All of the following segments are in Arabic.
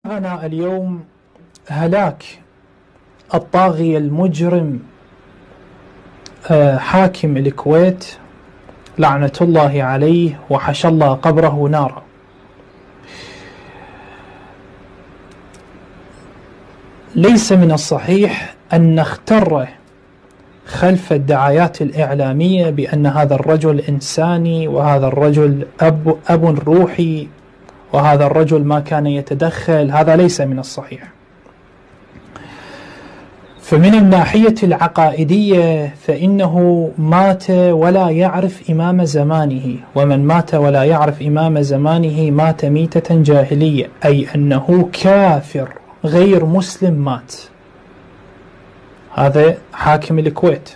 أنا اليوم هلاك الطاغية المجرم حاكم الكويت لعنة الله عليه وحشى الله قبره نارا. ليس من الصحيح أن نختر خلف الدعايات الإعلامية بأن هذا الرجل إنساني وهذا الرجل أب روحي وهذا الرجل ما كان يتدخل. هذا ليس من الصحيح. فمن الناحية العقائدية فإنه مات ولا يعرف إمام زمانه، ومن مات ولا يعرف إمام زمانه مات ميتة جاهلية، أي أنه كافر غير مسلم مات. هذا حاكم الكويت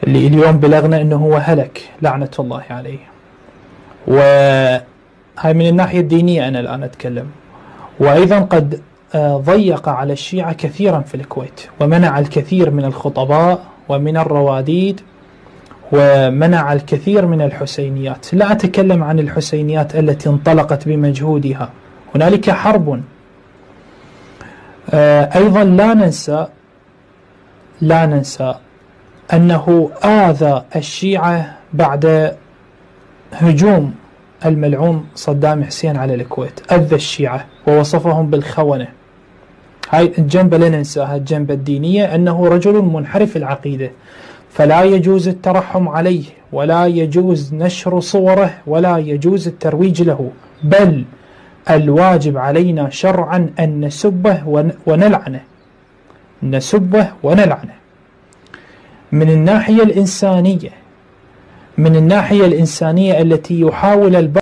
اللي اليوم بلغنا أنه هو هلك لعنة الله عليه. وهي من الناحية الدينية أنا الآن أتكلم. وأيضا قد ضيق على الشيعة كثيرا في الكويت، ومنع الكثير من الخطباء ومن الرواديد، ومنع الكثير من الحسينيات. لا أتكلم عن الحسينيات التي انطلقت بمجهودها، هنالك حرب. أيضا لا ننسى أنه آذى الشيعة بعد هجوم الملعون صدام حسين على الكويت. أذى الشيعة ووصفهم بالخونة. هاي الجنبة لا ننساها، الجنبة الدينية، أنه رجل منحرف العقيدة، فلا يجوز الترحم عليه ولا يجوز نشر صوره ولا يجوز الترويج له، بل الواجب علينا شرعا أن نسبه ونلعنه. نسبه ونلعنه. من الناحية الإنسانية التي يحاول